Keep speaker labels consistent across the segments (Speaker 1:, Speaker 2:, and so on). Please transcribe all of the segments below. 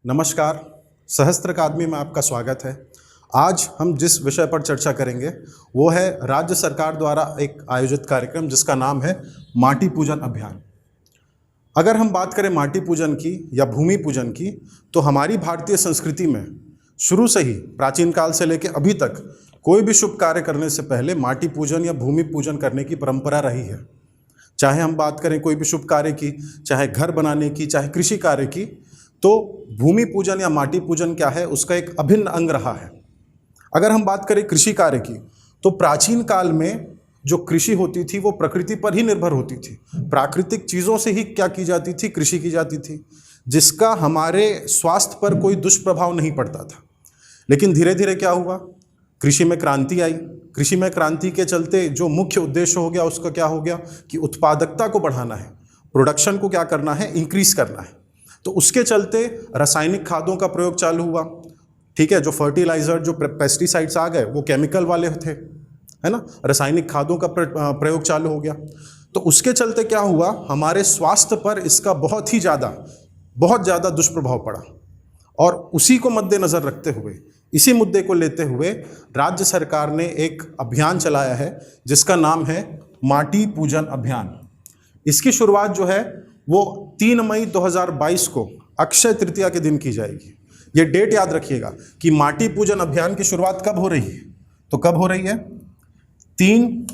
Speaker 1: नमस्कार। सहस्त्र अकादमी में आपका स्वागत है। आज हम जिस विषय पर चर्चा करेंगे वो है राज्य सरकार द्वारा एक आयोजित कार्यक्रम जिसका नाम है माटी पूजन अभियान। अगर हम बात करें माटी पूजन की या भूमि पूजन की, तो हमारी भारतीय संस्कृति में शुरू से ही प्राचीन काल से लेकर अभी तक कोई भी शुभ कार्य करने से पहले माटी पूजन या भूमि पूजन करने की परंपरा रही है। चाहे हम बात करें कोई भी शुभ कार्य की, चाहे घर बनाने की, चाहे कृषि कार्य की, तो भूमि पूजन या माटी पूजन क्या है, उसका एक अभिन्न अंग रहा है। अगर हम बात करें कृषि कार्य की, तो प्राचीन काल में जो कृषि होती थी वो प्रकृति पर ही निर्भर होती थी। प्राकृतिक चीज़ों से ही क्या की जाती थी, कृषि की जाती थी, जिसका हमारे स्वास्थ्य पर कोई दुष्प्रभाव नहीं पड़ता था। लेकिन धीरे धीरे क्या हुआ, कृषि में क्रांति आई। कृषि में क्रांति के चलते जो मुख्य उद्देश्य हो गया उसका क्या हो गया कि उत्पादकता को बढ़ाना है, प्रोडक्शन को क्या करना है, इंक्रीज करना है। तो उसके चलते रासायनिक खादों का प्रयोग चालू हुआ। ठीक है, जो फर्टिलाइजर, जो पेस्टिसाइड्स आ गए वो केमिकल वाले थे, है ना। रासायनिक खादों का प्रयोग चालू हो गया। तो उसके चलते क्या हुआ, हमारे स्वास्थ्य पर इसका बहुत ज़्यादा दुष्प्रभाव पड़ा। और उसी को मद्देनज़र रखते हुए, इसी मुद्दे को लेते हुए राज्य सरकार ने एक अभियान चलाया है जिसका नाम है माटी पूजन अभियान। इसकी शुरुआत जो है वो 3 मई 2022 को अक्षय तृतीया के दिन की जाएगी। ये डेट याद रखिएगा कि माटी पूजन अभियान की शुरुआत कब हो रही है। तो कब हो रही है, 3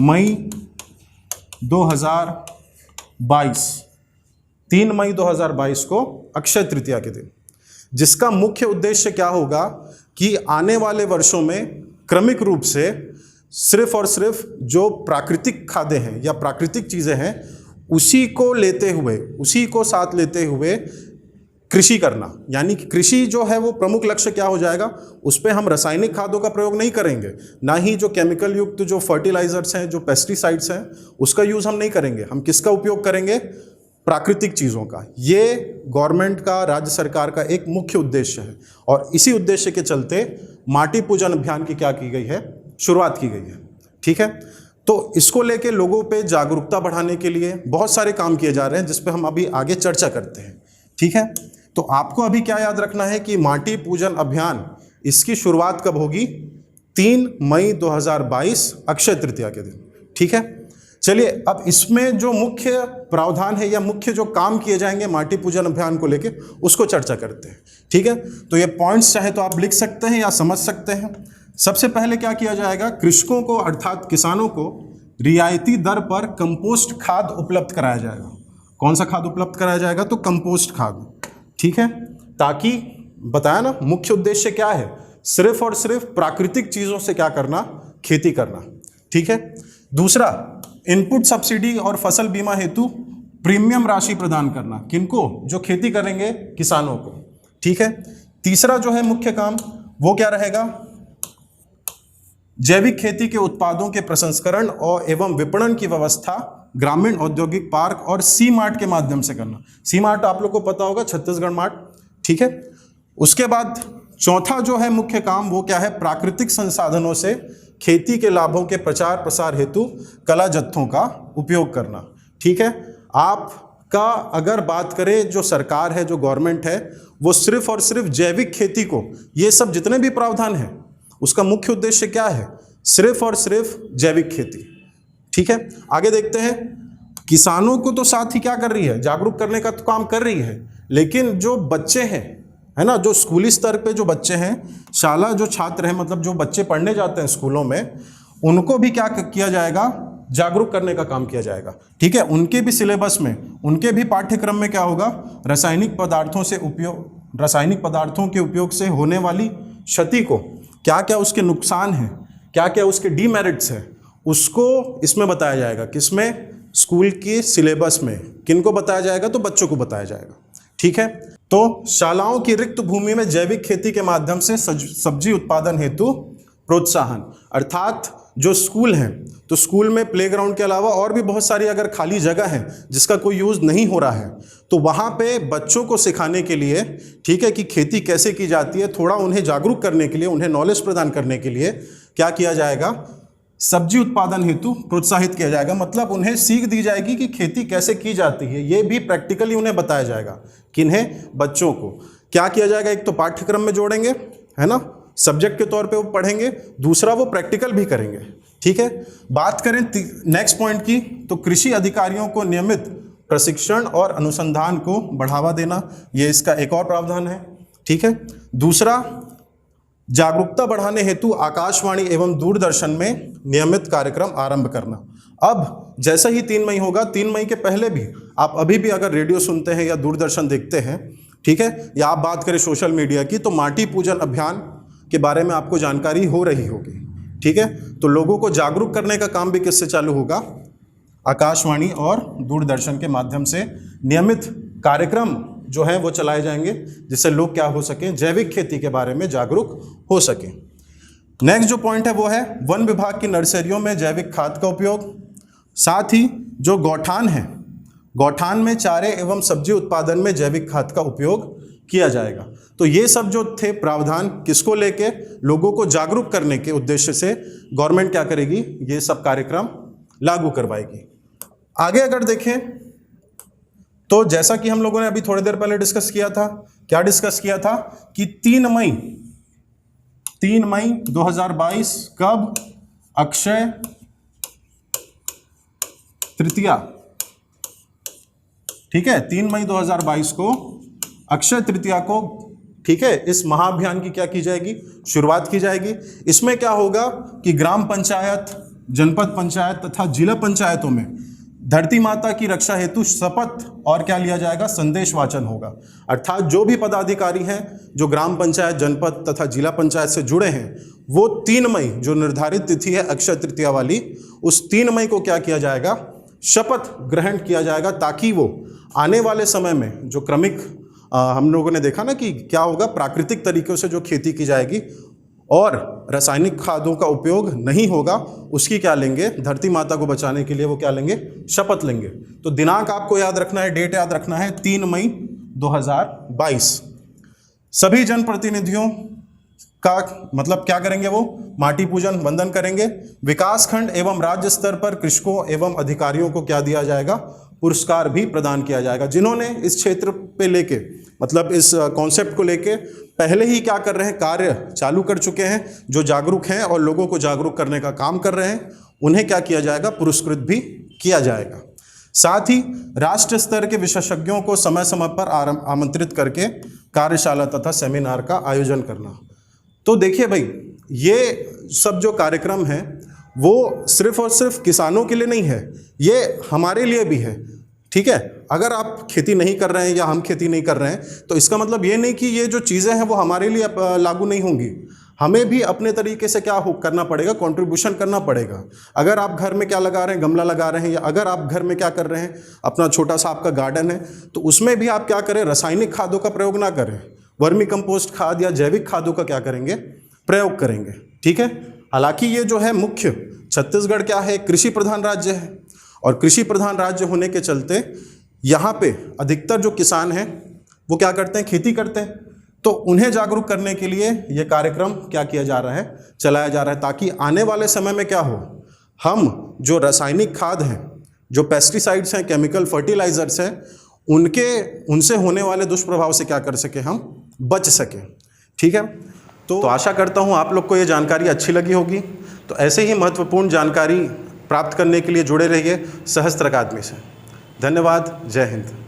Speaker 1: मई 2022, 3 मई 2022 को अक्षय तृतीया के दिन, जिसका मुख्य उद्देश्य क्या होगा कि आने वाले वर्षों में क्रमिक रूप से सिर्फ और सिर्फ जो प्राकृतिक खाद्य हैं या प्राकृतिक चीज़ें हैं उसी को लेते हुए, उसी को साथ लेते हुए कृषि करना। यानी कि कृषि जो है वो प्रमुख लक्ष्य क्या हो जाएगा, उस पर हम रासायनिक खादों का प्रयोग नहीं करेंगे, ना ही जो केमिकल युक्त जो फर्टिलाइजर्स हैं, जो पेस्टिसाइड्स हैं, उसका यूज़ हम नहीं करेंगे। हम किसका उपयोग करेंगे, प्राकृतिक चीज़ों का। ये गवर्नमेंट का, राज्य सरकार का एक मुख्य उद्देश्य है। और इसी उद्देश्य के चलते माटी पूजन अभियान की क्या की गई है, शुरुआत की गई है। ठीक है, तो इसको लेके लोगों पे जागरूकता बढ़ाने के लिए बहुत सारे काम किए जा रहे हैं जिस पे हम अभी आगे चर्चा करते हैं। ठीक है, तो आपको अभी क्या याद रखना है कि माटी पूजन अभियान, इसकी शुरुआत कब होगी, 3 मई 2022 अक्षय तृतीया के दिन। ठीक है, चलिए अब इसमें जो मुख्य प्रावधान है या मुख्य जो काम किए जाएंगे माटी पूजन अभियान को लेके, उसको चर्चा करते हैं। ठीक है, तो ये पॉइंट्स चाहे तो आप लिख सकते हैं या समझ सकते हैं। सबसे पहले क्या किया जाएगा, कृषकों को अर्थात किसानों को रियायती दर पर कंपोस्ट खाद उपलब्ध कराया जाएगा। कौन सा खाद उपलब्ध कराया जाएगा, तो कंपोस्ट खाद। ठीक है, ताकि बताया ना मुख्य उद्देश्य क्या है, सिर्फ और सिर्फ प्राकृतिक चीज़ों से क्या करना, खेती करना। ठीक है, दूसरा, इनपुट सब्सिडी और फसल बीमा हेतु प्रीमियम राशि प्रदान करना। किनको, जो खेती करेंगे किसानों को। ठीक है, तीसरा जो है मुख्य काम वो क्या रहेगा, जैविक खेती के उत्पादों के प्रसंस्करण और एवं विपणन की व्यवस्था ग्रामीण औद्योगिक पार्क और सी मार्ट के माध्यम से करना। सी मार्ट आप लोग को पता होगा, छत्तीसगढ़ मार्ट। ठीक है, उसके बाद चौथा जो है मुख्य काम वो क्या है, प्राकृतिक संसाधनों से खेती के लाभों के प्रचार प्रसार हेतु कला जत्थों का उपयोग करना। ठीक है, आपका अगर बात करें जो सरकार है, जो गवर्नमेंट है, वो सिर्फ और सिर्फ जैविक खेती को, ये सब जितने भी प्रावधान है उसका मुख्य उद्देश्य क्या है, सिर्फ और सिर्फ जैविक खेती। ठीक है, आगे देखते हैं। किसानों को तो साथ ही क्या कर रही है, जागरूक करने का तो काम कर रही है, लेकिन जो बच्चे हैं, है ना, जो स्कूली स्तर पे जो बच्चे हैं, शाला जो छात्र हैं, मतलब जो बच्चे पढ़ने जाते हैं स्कूलों में, उनको भी क्या किया जाएगा, जागरूक करने का काम किया जाएगा। ठीक है, उनके भी सिलेबस में, उनके भी पाठ्यक्रम में क्या होगा, रासायनिक पदार्थों के उपयोग से होने वाली क्षति को, क्या क्या उसके नुकसान हैं, क्या क्या उसके डीमेरिट्स हैं, उसको इसमें बताया जाएगा। किसमें, स्कूल के सिलेबस में। किनको बताया जाएगा, तो बच्चों को बताया जाएगा। ठीक है, तो शालाओं की रिक्त भूमि में जैविक खेती के माध्यम से सब्जी उत्पादन हेतु प्रोत्साहन। अर्थात जो स्कूल हैं, तो स्कूल में प्लेग्राउंड के अलावा और भी बहुत सारी अगर खाली जगह है जिसका कोई यूज़ नहीं हो रहा है, तो वहाँ पे बच्चों को सिखाने के लिए, ठीक है, कि खेती कैसे की जाती है, थोड़ा उन्हें जागरूक करने के लिए, उन्हें नॉलेज प्रदान करने के लिए क्या किया जाएगा, सब्जी उत्पादन हेतु प्रोत्साहित किया जाएगा, मतलब उन्हें सीख दी जाएगी कि खेती कैसे की जाती है, ये भी प्रैक्टिकली उन्हें बताया जाएगा। किन्हें? बच्चों को। क्या किया जाएगा? एक तो पाठ्यक्रम में जोड़ेंगे, है ना, सब्जेक्ट के तौर पे वो पढ़ेंगे, दूसरा वो प्रैक्टिकल भी करेंगे। ठीक है। बात करें नेक्स्ट पॉइंट की, तो कृषि अधिकारियों को नियमित प्रशिक्षण और अनुसंधान को बढ़ावा देना, ये इसका एक और प्रावधान है। ठीक है। दूसरा, जागरूकता बढ़ाने हेतु आकाशवाणी एवं दूरदर्शन में नियमित कार्यक्रम आरंभ करना। अब जैसा ही 3 मई होगा, 3 मई के पहले भी आप अभी भी अगर रेडियो सुनते हैं या दूरदर्शन देखते हैं, ठीक है, या आप बात करें सोशल मीडिया की, तो माटी पूजन अभियान के बारे में आपको जानकारी हो रही होगी। ठीक है। तो लोगों को जागरूक करने का काम भी किससे चालू होगा? आकाशवाणी और दूरदर्शन के माध्यम से नियमित कार्यक्रम जो है वो चलाए जाएंगे, जिससे लोग क्या हो सकें, जैविक खेती के बारे में जागरूक हो सकें। नेक्स्ट जो पॉइंट है वो है वन विभाग की नर्सरियों में जैविक खाद का उपयोग, साथ ही जो गौठान है, गौठान में चारे एवं सब्जी उत्पादन में जैविक खाद का उपयोग किया जाएगा। तो ये सब जो थे प्रावधान, किसको लेके? लोगों को जागरूक करने के उद्देश्य से गवर्नमेंट क्या करेगी? ये सब कार्यक्रम लागू करवाएगी। आगे अगर देखें तो जैसा कि हम लोगों ने अभी थोड़ी देर पहले डिस्कस किया था, क्या डिस्कस किया था कि 3 मई 2022 कब? अक्षय तृतीया। ठीक है, 3 मई 2022 को अक्षय तृतीया को, ठीक है, इस महाअभियान की क्या की जाएगी? शुरुआत की जाएगी। इसमें क्या होगा कि ग्राम पंचायत, जनपद पंचायत तथा जिला पंचायतों में धरती माता की रक्षा हेतु शपथ और क्या लिया जाएगा? संदेश वाचन होगा। अर्थात जो भी पदाधिकारी हैं जो ग्राम पंचायत, जनपद तथा जिला पंचायत से जुड़े हैं, वो 3 मई जो निर्धारित तिथि है अक्षय तृतीया वाली, उस 3 मई को क्या किया जाएगा? शपथ ग्रहण किया जाएगा, ताकि वो आने वाले समय में जो क्रमिक हम लोगों ने देखा ना कि क्या होगा, प्राकृतिक तरीकों से जो खेती की जाएगी और रासायनिक खादों का उपयोग नहीं होगा, उसकी क्या लेंगे? धरती माता को बचाने के लिए वो क्या लेंगे? शपथ लेंगे। तो दिनांक आपको याद रखना है, डेट याद रखना है, 3 मई 2022। सभी जनप्रतिनिधियों का मतलब क्या करेंगे? वो माटी पूजन वंदन करेंगे। विकास खंड एवं राज्य स्तर पर कृषकों एवं अधिकारियों को क्या दिया जाएगा? पुरस्कार भी प्रदान किया जाएगा, जिन्होंने इस क्षेत्र पे लेके, मतलब इस कॉन्सेप्ट को लेके पहले ही क्या कर रहे हैं? कार्य चालू कर चुके हैं, जो जागरूक हैं और लोगों को जागरूक करने का काम कर रहे हैं, उन्हें क्या किया जाएगा? पुरस्कृत भी किया जाएगा। साथ ही राष्ट्र स्तर के विशेषज्ञों को समय समय पर आमंत्रित करके कार्यशाला तथा सेमिनार का आयोजन करना। तो देखिए भाई, ये सब जो कार्यक्रम है वो सिर्फ और सिर्फ किसानों के लिए नहीं है, ये हमारे लिए भी है। ठीक है। अगर आप खेती नहीं कर रहे हैं या हम खेती नहीं कर रहे हैं, तो इसका मतलब ये नहीं कि ये जो चीज़ें हैं वो हमारे लिए लागू नहीं होंगी। हमें भी अपने तरीके से क्या करना पड़ेगा? कंट्रीब्यूशन करना पड़ेगा। अगर आप घर में क्या लगा रहे हैं? गमला लगा रहे हैं, या अगर आप घर में क्या कर रहे हैं, अपना छोटा सा आपका गार्डन है, तो उसमें भी आप क्या करें? रासायनिक खादों का प्रयोग ना करें, वर्मी कंपोस्ट खाद या जैविक खादों का क्या करेंगे? प्रयोग करेंगे। ठीक है। हालांकि ये जो है मुख्य, छत्तीसगढ़ क्या है? कृषि प्रधान राज्य है, और कृषि प्रधान राज्य होने के चलते यहाँ पे अधिकतर जो किसान हैं वो क्या करते हैं? खेती करते हैं। तो उन्हें जागरूक करने के लिए ये कार्यक्रम क्या किया जा रहा है? चलाया जा रहा है, ताकि आने वाले समय में क्या हो, हम जो रासायनिक खाद हैं, जो पेस्टिसाइड्स हैं, केमिकल फर्टिलाइजर्स हैं, उनसे होने वाले दुष्प्रभाव से क्या कर सके? हम बच सकें। ठीक है। तो आशा करता हूँ आप लोग को ये जानकारी अच्छी लगी होगी। तो ऐसे ही महत्वपूर्ण जानकारी प्राप्त करने के लिए जुड़े रहिए सहस्त्र अकादमी से। धन्यवाद। जय हिंद।